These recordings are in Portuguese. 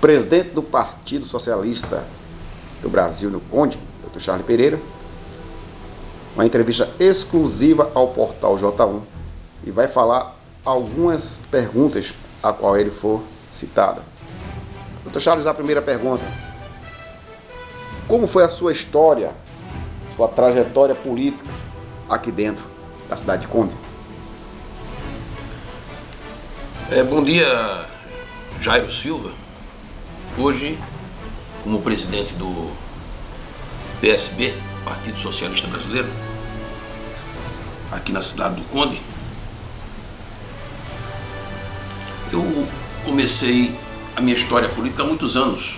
presidente do Partido Socialista do Brasil no Conde, Dr. Charles Pereira, uma entrevista exclusiva ao portal J1 e vai falar algumas perguntas a qual ele for citado. Dr. Charles, a primeira pergunta: como foi a sua história, sua trajetória política aqui dentro da cidade de Conde? Bom dia, Jairo Silva. Hoje, como presidente do PSB, Partido Socialista Brasileiro, aqui na cidade do Conde, eu comecei a minha história política há muitos anos,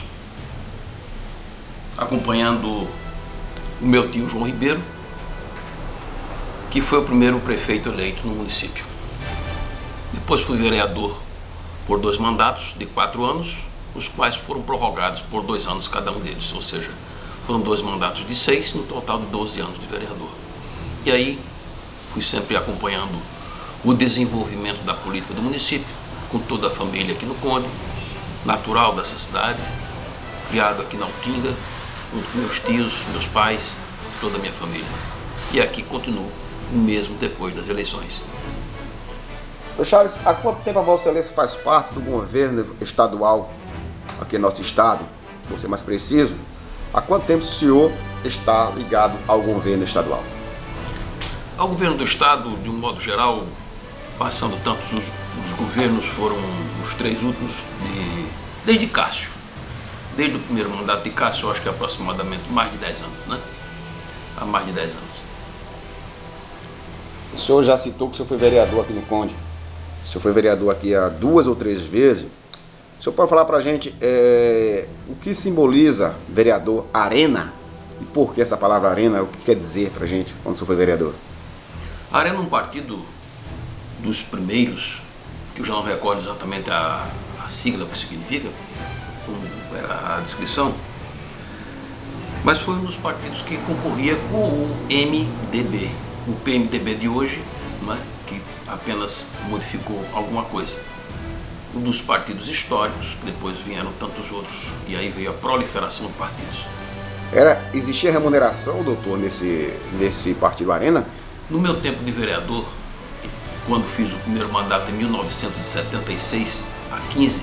acompanhando o meu tio João Ribeiro, que foi o primeiro prefeito eleito no município. Depois fui vereador por 2 mandatos de 4 anos, os quais foram prorrogados por 2 anos cada um deles, ou seja, foram 2 mandatos de 6, no total de 12 anos de vereador. E aí fui sempre acompanhando o desenvolvimento da política do município, com toda a família aqui no Conde, natural dessa cidade, criado aqui na Altinga, junto com meus tios, meus pais, toda a minha família. E aqui continuo, mesmo depois das eleições. Dr. Charles, há quanto tempo a Vossa Excelência faz parte do governo estadual aqui no nosso estado? Vou ser mais preciso, há quanto tempo o senhor está ligado ao governo estadual? Ao governo do estado, de um modo geral, passando tantos os governos, foram os 3 últimos, desde Cássio. Desde o primeiro mandato de Cássio, eu acho que é aproximadamente mais de 10 anos, né? Há mais de 10 anos. O senhor já citou que o senhor foi vereador aqui no Conde. O senhor foi vereador aqui há 2 ou 3 vezes. O senhor pode falar pra gente o que simboliza vereador Arena? E por que essa palavra Arena? O que quer dizer pra gente quando o senhor foi vereador? A Arena é um partido dos primeiros, que eu já não recordo exatamente a sigla, o que significa, como era a descrição, mas foi um dos partidos que concorria com o MDB, o PMDB de hoje, né, que apenas modificou alguma coisa. Um dos partidos históricos, que depois vieram tantos outros, e aí veio a proliferação de partidos. Existia remuneração, doutor, nesse partido Arena? No meu tempo de vereador, quando fiz o primeiro mandato em 1976,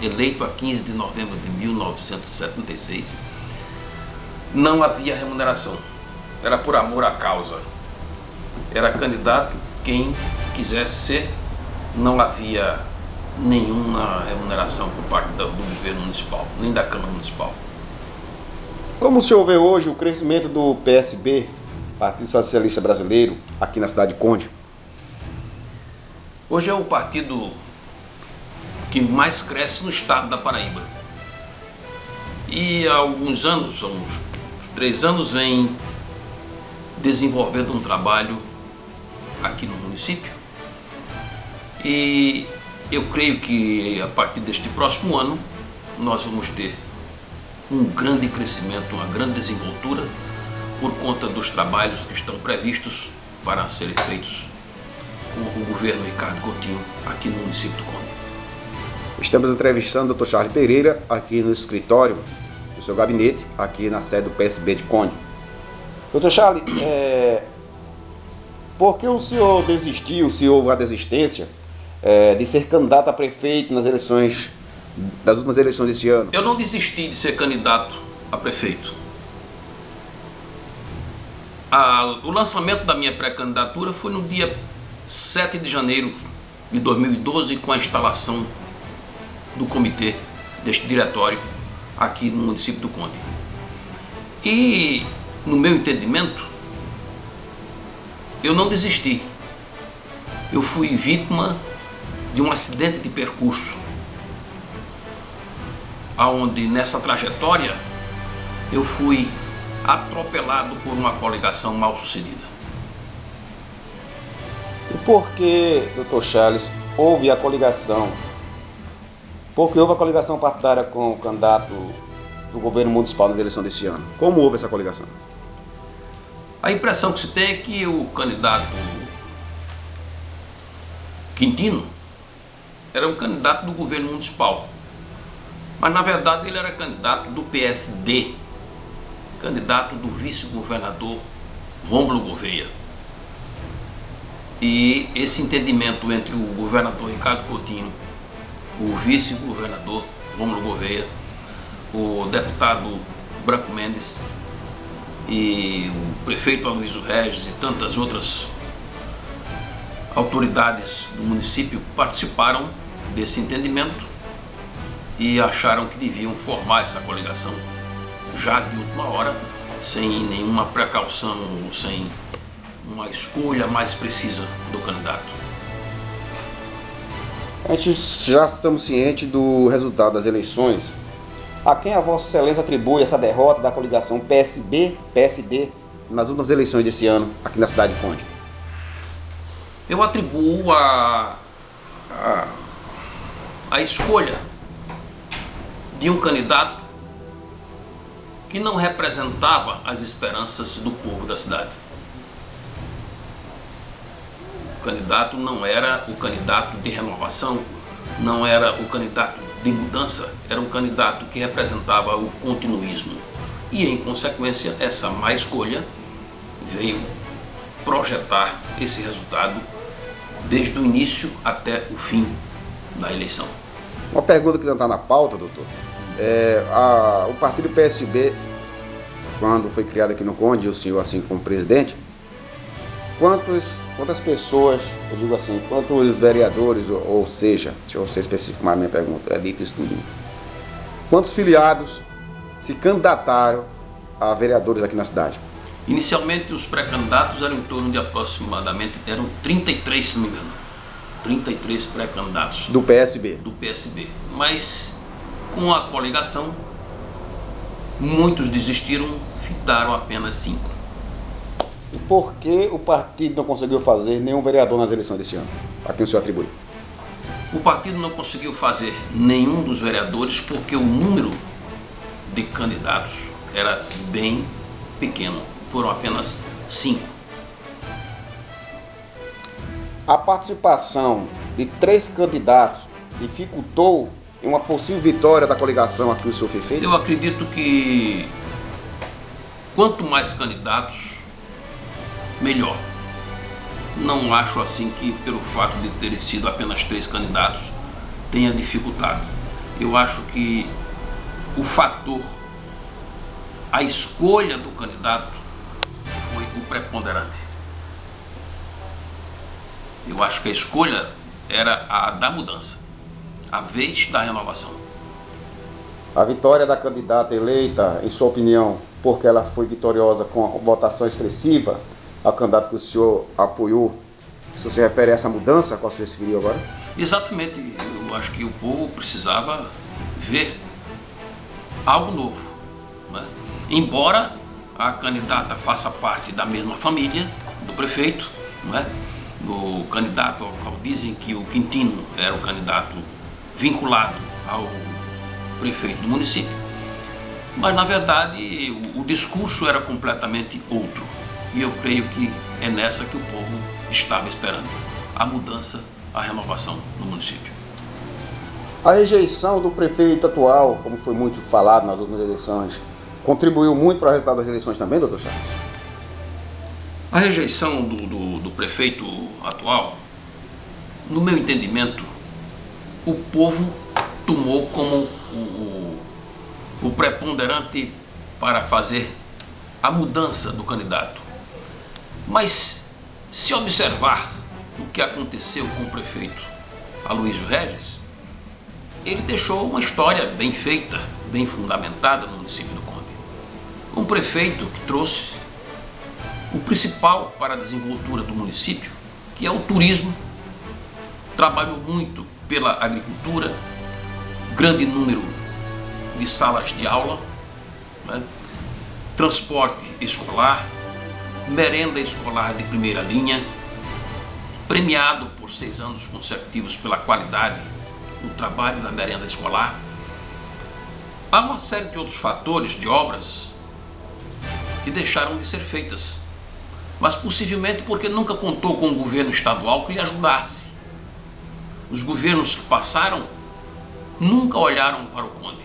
eleito a 15 de novembro de 1976, não havia remuneração. Era por amor à causa. Era candidato quem quisesse ser, não havia nenhuma remuneração por parte do governo municipal, nem da Câmara Municipal. Como o senhor vê hoje o crescimento do PSB, Partido Socialista Brasileiro, aqui na cidade de Conde? Hoje é o partido que mais cresce no estado da Paraíba. E há alguns anos, há uns 3 anos, vem desenvolvendo um trabalho aqui no município. E eu creio que a partir deste próximo ano nós vamos ter um grande crescimento, uma grande desenvoltura por conta dos trabalhos que estão previstos para serem feitos com o governo Ricardo Coutinho aqui no município do Conde. Estamos entrevistando o Dr. Charles Pereira aqui no escritório do seu gabinete, aqui na sede do PSB de Conde. Dr. Charles, por que o senhor desistiu, se houve a desistência, de ser candidato a prefeito nas eleições, das últimas eleições deste ano? Eu não desisti de ser candidato a prefeito. O lançamento da minha pré-candidatura foi no dia 7 de janeiro de 2012, com a instalação do comitê deste diretório aqui no município do Conde. E, no meu entendimento, eu não desisti. Eu fui vítima de um acidente de percurso, onde nessa trajetória eu fui atropelado por uma coligação mal sucedida. E por que, Dr. Charles, houve a coligação? Por que houve a coligação partidária com o candidato do governo municipal nas eleições deste ano? Como houve essa coligação? A impressão que se tem é que o candidato Quintino era um candidato do governo municipal Mas na verdade ele era candidato do PSD, candidato do vice-governador Rômulo Gouveia. E esse entendimento entre o governador Ricardo Coutinho, o vice-governador Rômulo Gouveia, o deputado Branco Mendes e o prefeito Aloysio Regis e tantas outras autoridades do município participaram desse entendimento e acharam que deviam formar essa coligação já de última hora, sem nenhuma precaução, sem uma escolha mais precisa do candidato. A gente já estamos cientes do resultado das eleições. A quem a Vossa Excelência atribui essa derrota da coligação PSB-PSD nas últimas eleições desse ano aqui na cidade de Conde? Eu atribuo a escolha de um candidato que não representava as esperanças do povo da cidade. O candidato não era o candidato de renovação, não era o candidato de mudança, era um candidato que representava o continuismo. E, em consequência, essa má escolha veio projetar esse resultado desde o início até o fim da eleição. Uma pergunta que não está na pauta, doutor. O partido PSB, quando foi criado aqui no Conde, o senhor assim como presidente, quantas pessoas, eu digo assim, quantos vereadores, ou seja, deixa eu ser específico mais minha pergunta, é dito isso tudo. Quantos filiados se candidataram a vereadores aqui na cidade? Inicialmente os pré-candidatos eram em torno de aproximadamente, eram 33, se não me engano, 33 pré-candidatos. Do PSB? Do PSB, mas com a coligação, muitos desistiram, ficaram apenas 5. E por que o partido não conseguiu fazer nenhum vereador nas eleições desse ano? A quem o senhor atribui? O partido não conseguiu fazer nenhum dos vereadores porque o número de candidatos era bem pequeno. Foram apenas 5. A participação de 3 candidatos dificultou uma possível vitória da coligação aqui o senhor foi feito? Eu acredito que quanto mais candidatos, melhor. Não acho assim que pelo fato de terem sido apenas 3 candidatos tenha dificultado. Eu acho que o fator, a escolha do candidato foi o preponderante. Eu acho que a escolha era a da mudança, a vez da renovação. A vitória da candidata eleita, em sua opinião, porque ela foi vitoriosa com a votação expressiva, ao candidato que o senhor apoiou, se você refere a essa mudança a qual o senhor se referiu agora? Exatamente, eu acho que o povo precisava ver algo novo, né? Embora a candidata faça parte da mesma família do prefeito, né? O candidato ao qual dizem que o Quintino era o candidato vinculado ao prefeito do município, mas na verdade o discurso era completamente outro. E eu creio que é nessa que o povo estava esperando, a mudança, a renovação no município. A rejeição do prefeito atual, como foi muito falado nas últimas eleições, contribuiu muito para o resultado das eleições também, doutor Charles? A rejeição do prefeito atual, no meu entendimento, o povo tomou como o preponderante para fazer a mudança do candidato. Mas se observar o que aconteceu com o prefeito Aloysio Regis, ele deixou uma história bem feita, bem fundamentada no município do Conde. Um prefeito que trouxe o principal para a desenvoltura do município, que é o turismo. Trabalhou muito pela agricultura, grande número de salas de aula, né? Transporte escolar, merenda escolar de primeira linha, premiado por 6 anos consecutivos pela qualidade no trabalho da merenda escolar. Há uma série de outros fatores de obras que deixaram de ser feitas, mas possivelmente porque nunca contou com um governo estadual que lhe ajudasse. Os governos que passaram nunca olharam para o Conde.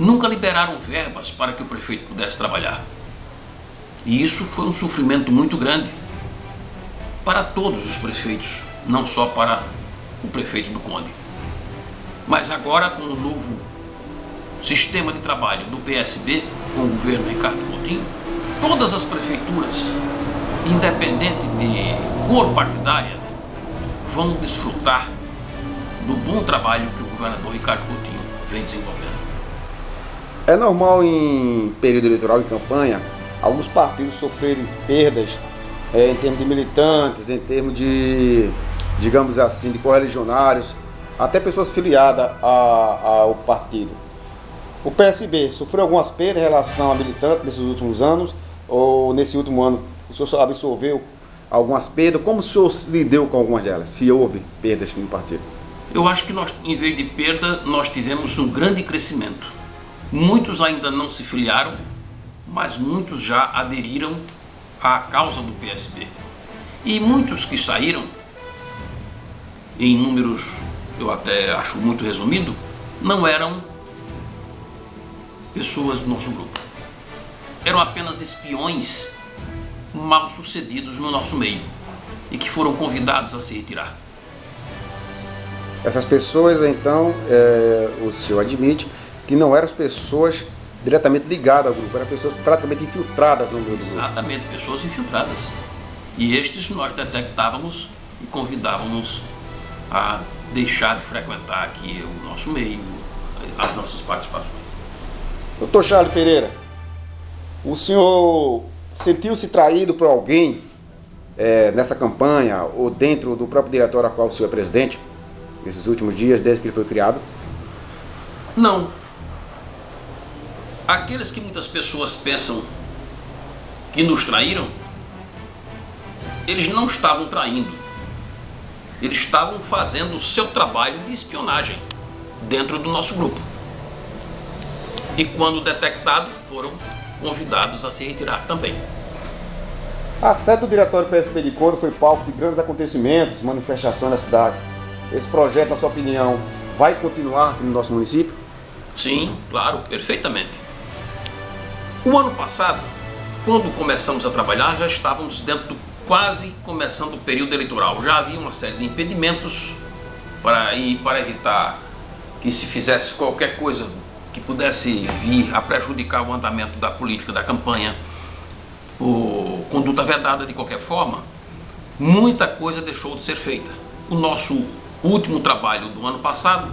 nunca liberaram verbas para que o prefeito pudesse trabalhar. E isso foi um sofrimento muito grande para todos os prefeitos, não só para o prefeito do Conde. Mas agora, com o novo sistema de trabalho do PSB, com o governo Ricardo Coutinho, todas as prefeituras, independente de cor partidária, vão desfrutar do bom trabalho que o governador Ricardo Coutinho vem desenvolvendo. É normal em período eleitoral, em campanha, alguns partidos sofrerem perdas em termos de militantes, em termos de, digamos assim, de correligionários, até pessoas filiadas ao partido. O PSB sofreu algumas perdas em relação a militantes nesses últimos anos, ou nesse último ano o senhor absorveu algumas perdas? Como o senhor lidou com algumas delas, se houve perdas no partido? Eu acho que nós, em vez de perda, nós tivemos um grande crescimento. Muitos ainda não se filiaram, mas muitos já aderiram à causa do PSB. E muitos que saíram, em números eu até acho muito resumido, não eram pessoas do nosso grupo. Eram apenas espiões mal sucedidos no nosso meio e que foram convidados a se retirar. Essas pessoas, então, o senhor admite que não eram pessoas diretamente ligadas ao grupo, eram pessoas praticamente infiltradas no grupo. Exatamente, pessoas infiltradas. E estes nós detectávamos e convidávamos a deixar de frequentar aqui o nosso meio, as nossas participações. Doutor Charles Pereira, o senhor sentiu-se traído por alguém nessa campanha ou dentro do próprio diretório a qual o senhor é presidente, nesses últimos dias, desde que ele foi criado? Não. Aqueles que muitas pessoas pensam que nos traíram, eles não estavam traindo. Eles estavam fazendo o seu trabalho de espionagem dentro do nosso grupo. E quando detectado, foram convidados a se retirar também. A sede do Diretório PSB de Couro foi palco de grandes acontecimentos, manifestações na cidade. Esse projeto, na sua opinião, vai continuar aqui no nosso município? Sim, claro, perfeitamente. O ano passado, quando começamos a trabalhar, já estávamos quase começando o período eleitoral. Já havia uma série de impedimentos para evitar que se fizesse qualquer coisa que pudesse vir a prejudicar o andamento da política da campanha, por conduta vedada de qualquer forma. Muita coisa deixou de ser feita. O nosso último trabalho do ano passado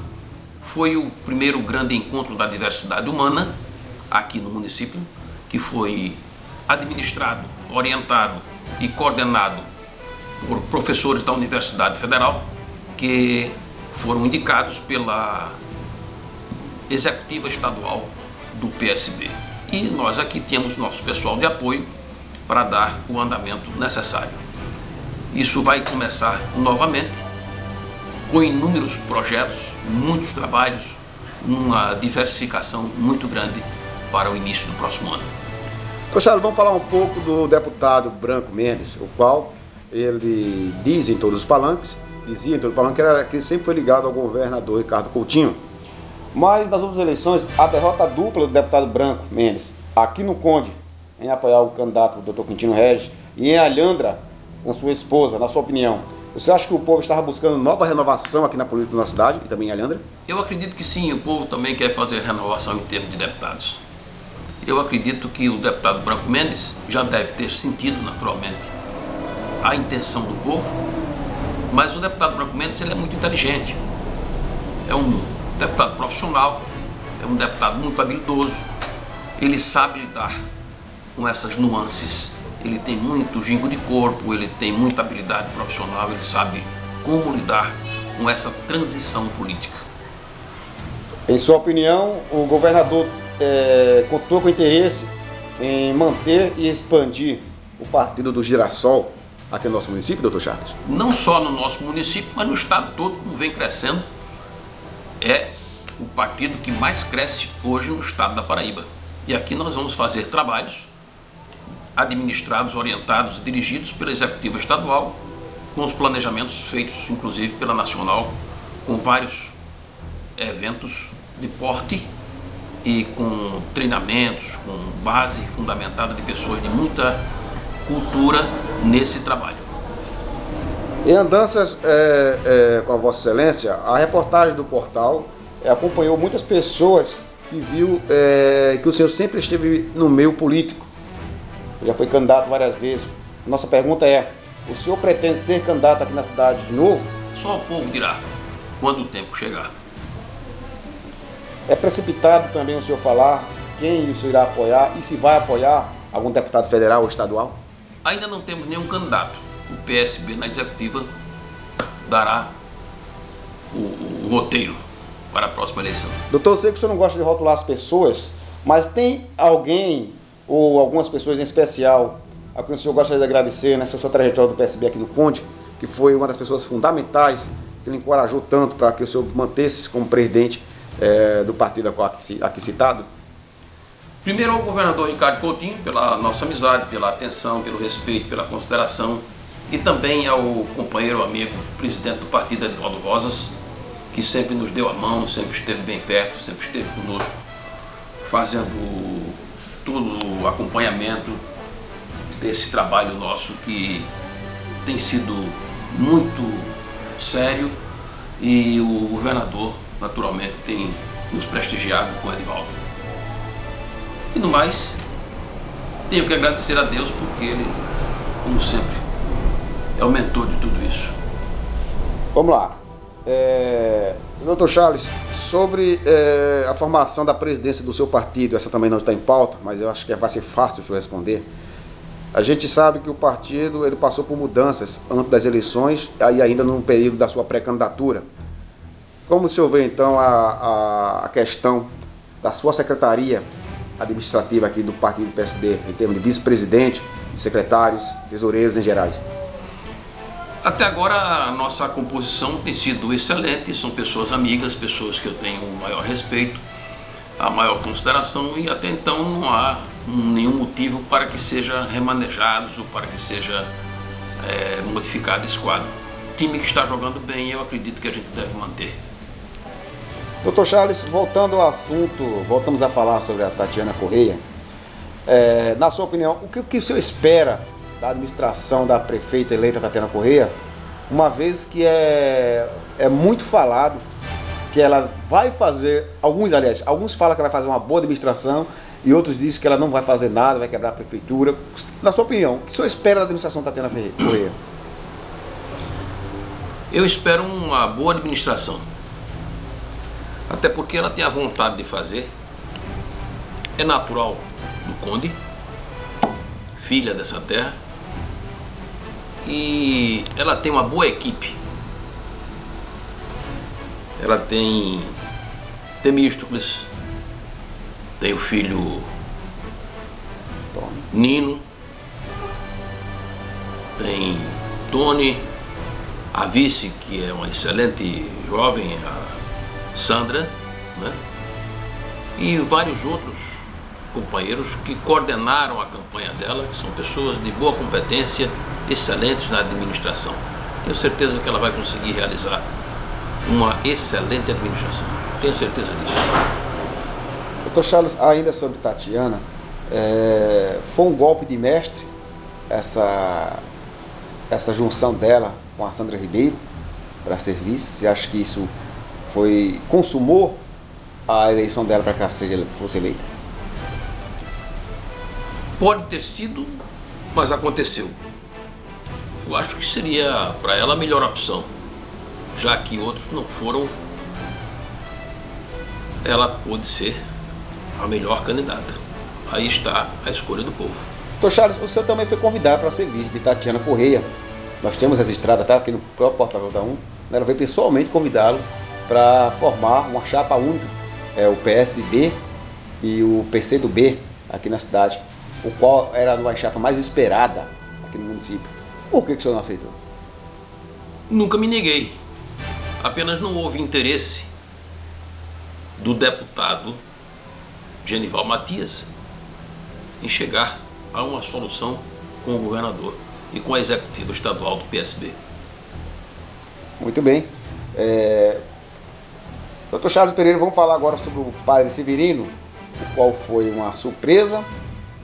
foi o primeiro grande encontro da diversidade humana aqui no município, que foi administrado, orientado e coordenado por professores da Universidade Federal, que foram indicados pela executiva estadual do PSB. E nós aqui tínhamos nosso pessoal de apoio para dar o andamento necessário. Isso vai começar novamente, com inúmeros projetos, muitos trabalhos, uma diversificação muito grande para o início do próximo ano. Então, Charles, vamos falar um pouco do deputado Branco Mendes, o qual ele diz em todos os palanques, dizia em todos os palanques que ele sempre foi ligado ao governador Ricardo Coutinho. Mas nas últimas eleições, a derrota dupla do deputado Branco Mendes, aqui no Conde, em apoiar o candidato Dr. Quintino Regis, e em Alhandra, com sua esposa, na sua opinião, você acha que o povo estava buscando nova renovação aqui na política da nossa cidade e também em Alhandra? Eu acredito que sim, o povo também quer fazer renovação em termos de deputados. Eu acredito que o deputado Branco Mendes já deve ter sentido naturalmente a intenção do povo, mas o deputado Branco Mendes ele é muito inteligente, é um deputado profissional, é um deputado muito habilidoso, ele sabe lidar com essas nuances, ele tem muito gingo de corpo, ele tem muita habilidade profissional, ele sabe como lidar com essa transição política. Em sua opinião, o governador contou com interesse em manter e expandir o Partido do Girassol aqui no nosso município, doutor Charles? Não só no nosso município, mas no estado todo, como vem crescendo. É o partido que mais cresce hoje no estado da Paraíba. E aqui nós vamos fazer trabalhos administrados, orientados, dirigidos pela executiva estadual, com os planejamentos feitos, inclusive, pela nacional, com vários eventos de porte e com treinamentos, com base fundamentada de pessoas de muita cultura nesse trabalho. Em andanças com a Vossa Excelência, a reportagem do portal acompanhou muitas pessoas que viu que o senhor sempre esteve no meio político. Já foi candidato várias vezes. Nossa pergunta é: o senhor pretende ser candidato aqui na cidade de novo? Só o povo dirá, quando o tempo chegar. É precipitado também o senhor falar quem o senhor irá apoiar e se vai apoiar algum deputado federal ou estadual? Ainda não temos nenhum candidato. O PSB na executiva dará o roteiro para a próxima eleição. Doutor, eu sei que o senhor não gosta de rotular as pessoas, mas tem alguém ou algumas pessoas em especial a quem o senhor gostaria de agradecer nessa sua trajetória do PSB aqui no Conde, que foi uma das pessoas fundamentais, que lhe encorajou tanto para que o senhor mantesse como presidente do partido aqui citado? Primeiro ao governador Ricardo Coutinho, pela nossa amizade, pela atenção, pelo respeito, pela consideração, e também ao companheiro, amigo, presidente do partido, Edivaldo Rosas, que sempre nos deu a mão, sempre esteve bem perto, sempre esteve conosco, fazendo todo o acompanhamento desse trabalho nosso que tem sido muito sério, e o governador, naturalmente, tem nos prestigiado com o Edivaldo. E no mais, tenho que agradecer a Deus porque Ele, como sempre, é o mentor de tudo isso. Vamos lá. Doutor Charles, sobre a formação da presidência do seu partido, essa também não está em pauta, mas eu acho que vai ser fácil o senhor responder. A gente sabe que o partido ele passou por mudanças antes das eleições e ainda no período da sua pré-candidatura. Como o senhor vê então a questão da sua secretaria administrativa aqui do partido PSD, em termos de vice-presidente, de secretários, tesoureiros em gerais? Até agora a nossa composição tem sido excelente, são pessoas amigas, pessoas que eu tenho o maior respeito, a maior consideração, e até então não há nenhum motivo para que seja remanejados ou para que seja modificado esse quadro. O time que está jogando bem, eu acredito que a gente deve manter. Doutor Charles, voltando ao assunto, voltamos a falar sobre a Tatiana Correia. Na sua opinião, o que o senhor espera da administração da prefeita eleita Tatiana Correia, uma vez que é muito falado que ela vai fazer, alguns falam que vai fazer uma boa administração e outros dizem que ela não vai fazer nada, vai quebrar a prefeitura. Na sua opinião, o que o senhor espera da administração da Tatiana Correia? Eu espero uma boa administração, até porque ela tem a vontade de fazer, é natural do Conde, filha dessa terra, e ela tem uma boa equipe. Ela tem Temístocles, tem o filho Nino, tem Tony, a vice, que é uma excelente jovem, a Sandra, né? E vários outros companheiros que coordenaram a campanha dela, que são pessoas de boa competência, excelentes na administração. Tenho certeza que ela vai conseguir realizar uma excelente administração. Tenho certeza disso. Doutor Charles, ainda sobre Tatiana, foi um golpe de mestre essa junção dela com a Sandra Ribeiro para serviço? Você acha que isso consumou a eleição dela para que ela fosse eleita? Pode ter sido, mas aconteceu. Eu acho que seria para ela a melhor opção, já que outros não foram. Ela pode ser a melhor candidata. Aí está a escolha do povo. Doutor Charles, o senhor também foi convidado para ser vice de Tatiana Correia. Nós temos registrado até aqui no próprio Portal J1. Ela veio pessoalmente convidá-lo para formar uma chapa única, o PSB e o PCdoB aqui na cidade, o qual era uma chapa mais esperada aqui no município. Por que o senhor não aceitou? Nunca me neguei. Apenas não houve interesse do deputado Genival Matias em chegar a uma solução com o governador e com a executiva estadual do PSB. Muito bem. Doutor Charles Pereira, vamos falar agora sobre o padre Severino. o qual foi uma surpresa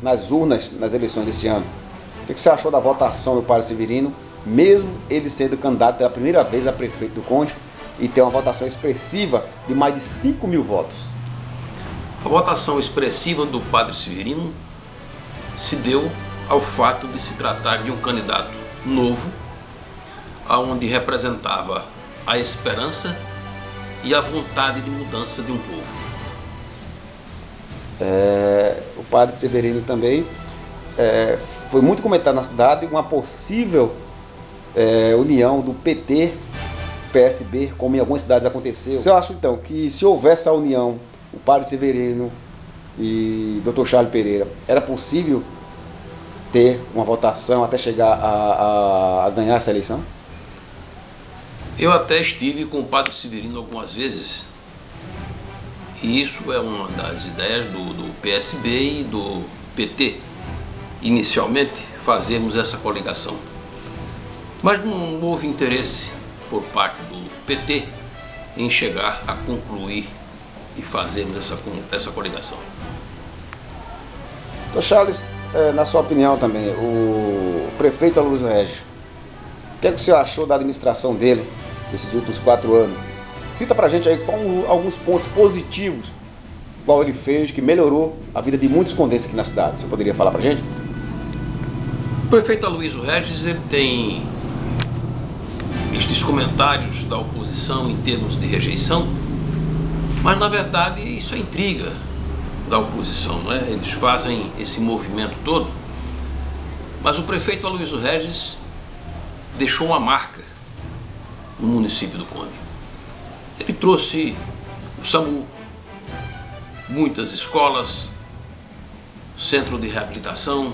nas urnas nas eleições desse ano. O que você achou da votação do Padre Severino, mesmo ele sendo candidato pela primeira vez a prefeito do Conde e ter uma votação expressiva de mais de 5 mil votos? A votação expressiva do Padre Severino se deu ao fato de se tratar de um candidato novo, aonde representava a esperança e a vontade de mudança de um povo. O Padre Severino também foi muito comentado na cidade uma possível união do PT, PSB, como em algumas cidades aconteceu. Você acha então que se houvesse a união, o Padre Severino e Dr. Charles Pereira, era possível ter uma votação até chegar a ganhar essa eleição? Eu até estive com o Padre Severino algumas vezes, e isso é uma das ideias do PSB e do PT, inicialmente fazermos essa coligação. Mas não houve interesse por parte do PT em chegar a concluir e fazermos essa coligação. Dr. Charles, na sua opinião também, o prefeito Aloysio Regis, o que você achou da administração dele nesses últimos 4 anos? Cita pra gente aí alguns pontos positivos qual ele fez, que melhorou a vida de muitos condenses aqui na cidade. Você poderia falar pra gente? O prefeito Aloysio Regis, ele tem estes comentários da oposição em termos de rejeição, mas na verdade isso é intriga da oposição, não é? Eles fazem esse movimento todo, mas o prefeito Aloysio Regis deixou uma marca no município do Conde. Ele trouxe o SAMU, muitas escolas, centro de reabilitação,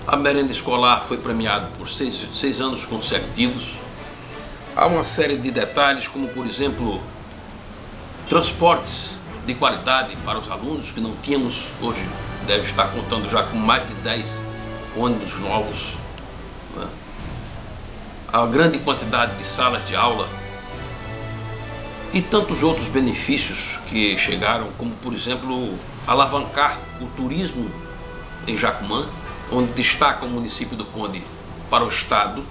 a merenda escolar foi premiada por 6 anos consecutivos. Há uma série de detalhes, como por exemplo, transportes de qualidade para os alunos que não tínhamos. Hoje deve estar contando já com mais de 10 ônibus novos, né? A grande quantidade de salas de aula e tantos outros benefícios que chegaram, como por exemplo alavancar o turismo em Jacumã, onde destaca o município do Conde para o estado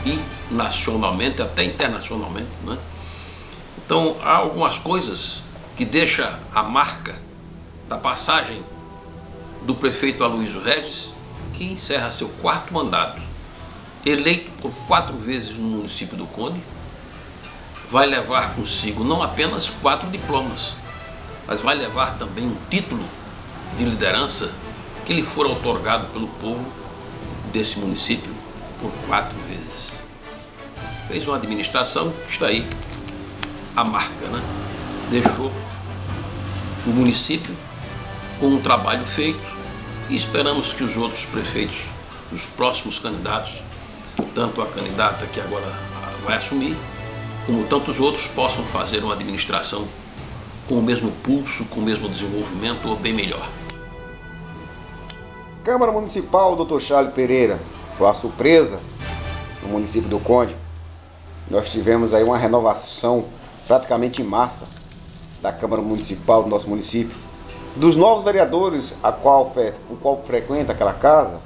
e nacionalmente, até internacionalmente, né? Então há algumas coisas que deixam a marca da passagem do prefeito Aloysio Regis, que encerra seu 4º mandato, eleito por 4 vezes no município do Conde, vai levar consigo não apenas 4 diplomas, mas vai levar também um título de liderança que lhe for outorgado pelo povo desse município por 4 vezes. Fez uma administração, está aí a marca, né? Deixou o município com um trabalho feito e esperamos que os outros prefeitos, os próximos candidatos, tanto a candidata que agora vai assumir, como tantos outros, possam fazer uma administração com o mesmo pulso, com o mesmo desenvolvimento ou bem melhor. Câmara Municipal, Dr. Charles Pereira, foi uma surpresa no município do Conde. Nós tivemos aí uma renovação praticamente em massa da Câmara Municipal do nosso município. Dos novos vereadores o qual frequenta aquela casa,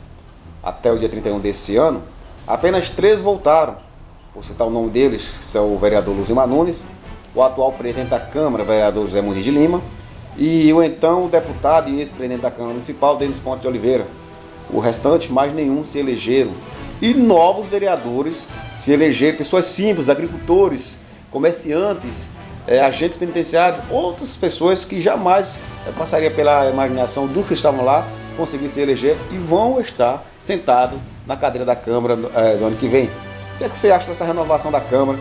até o dia 31 desse ano, apenas 3 voltaram. Por citar o nome deles, são o vereador Luzimar Nunes, o atual presidente da Câmara, vereador José Muniz de Lima, e o então deputado e ex-presidente da Câmara Municipal, Denis Ponte de Oliveira. O restante, mais nenhum, se elegeram. E novos vereadores se elegeram, pessoas simples, agricultores, comerciantes, agentes penitenciários, outras pessoas que jamais passaria pela imaginação dos que estavam lá, conseguir se eleger e vão estar sentados na cadeira da Câmara do ano que vem. O que é que você acha dessa renovação da Câmara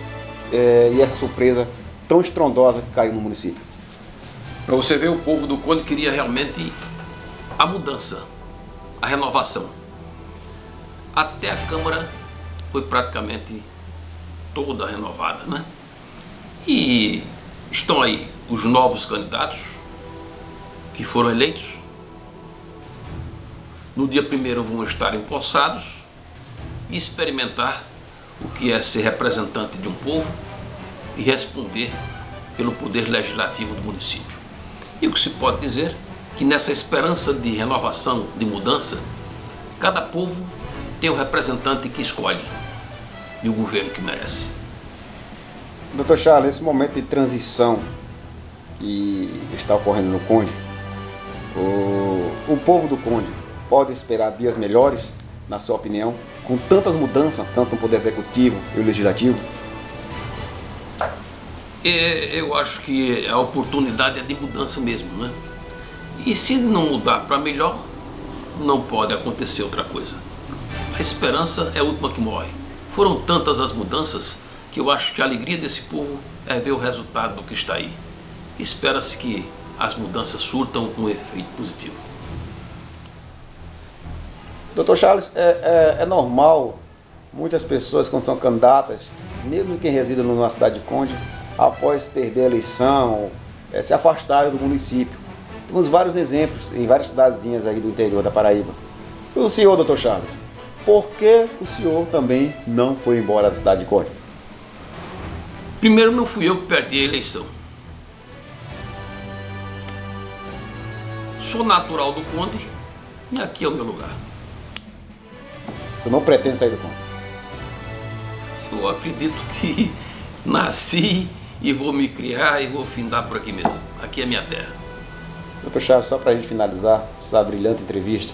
e essa surpresa tão estrondosa que caiu no município? Para você ver, o povo do Conde queria realmente a mudança, a renovação. Até a Câmara foi praticamente toda renovada, né? E estão aí os novos candidatos que foram eleitos. No dia 1º vão estar empossados e experimentar o que é ser representante de um povo e responder pelo poder legislativo do município. E o que se pode dizer que nessa esperança de renovação, de mudança, cada povo tem o representante que escolhe e o governo que merece. Dr. Charles, nesse momento de transição que está ocorrendo no Conde, o povo do Conde pode esperar dias melhores, na sua opinião, com tantas mudanças, tanto no Poder Executivo e o Legislativo? Eu acho que a oportunidade é de mudança mesmo, né? E se não mudar para melhor, não pode acontecer outra coisa. A esperança é a última que morre. Foram tantas as mudanças que eu acho que a alegria desse povo é ver o resultado do que está aí. Espera-se que as mudanças surtam um efeito positivo. Dr. Charles, é normal muitas pessoas, quando são candidatas, mesmo quem reside numa cidade de Conde, após perder a eleição, se afastarem do município. Temos vários exemplos em várias cidadezinhas aí do interior da Paraíba. E o senhor, Dr. Charles, por que o senhor também não foi embora da cidade de Conde? Primeiro, não fui eu que perdi a eleição. Sou natural do Conde e aqui é o meu lugar. O senhor não pretende sair do Conde? Eu acredito que nasci e vou me criar e vou findar por aqui mesmo. Aqui é minha terra. Dr. Charles, só para a gente finalizar essa brilhante entrevista,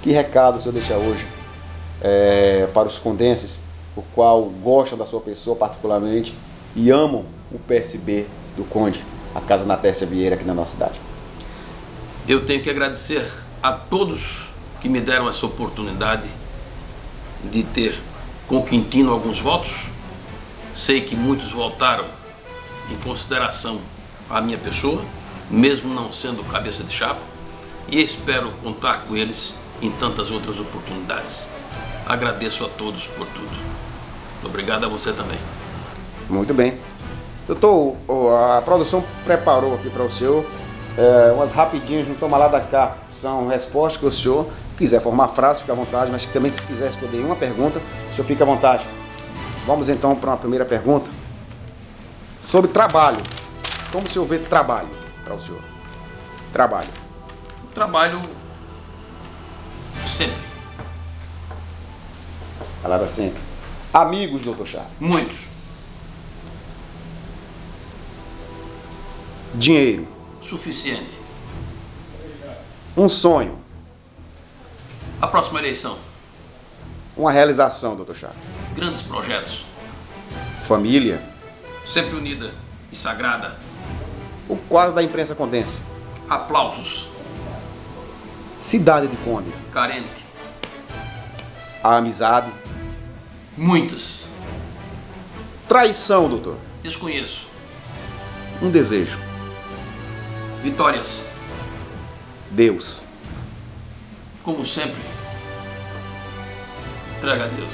que recado o senhor deixa hoje para os condenses, o qual gostam da sua pessoa particularmente e amam o PSB do Conde, a Casa Natércia Vieira aqui na nossa cidade? Eu tenho que agradecer a todos que me deram essa oportunidade de ter com o Quintino alguns votos. Sei que muitos votaram em consideração a minha pessoa, mesmo não sendo cabeça de chapa, e espero contar com eles em tantas outras oportunidades. Agradeço a todos por tudo. Obrigado a você também. Muito bem. Doutor, a produção preparou aqui para o senhor umas rapidinhas no Toma Lá da Cá. São respostas que o senhor quiser formar frase, fica à vontade, mas também se quiser responder uma pergunta, o senhor fica à vontade. Vamos então para uma primeira pergunta. Sobre trabalho. Como o senhor vê trabalho para o senhor? Trabalho. Trabalho sempre. Palavra sempre. Amigos, doutor Charles. Muitos. Dinheiro. Suficiente. Um sonho. A próxima eleição. Uma realização, doutor Charles. Grandes projetos. Família. Sempre unida e sagrada. O quadro da imprensa condense. Aplausos. Cidade de Conde. Carente. A amizade. Muitas. Traição, doutor. Desconheço. Um desejo. Vitórias. Deus. Como sempre. Entrega a Deus.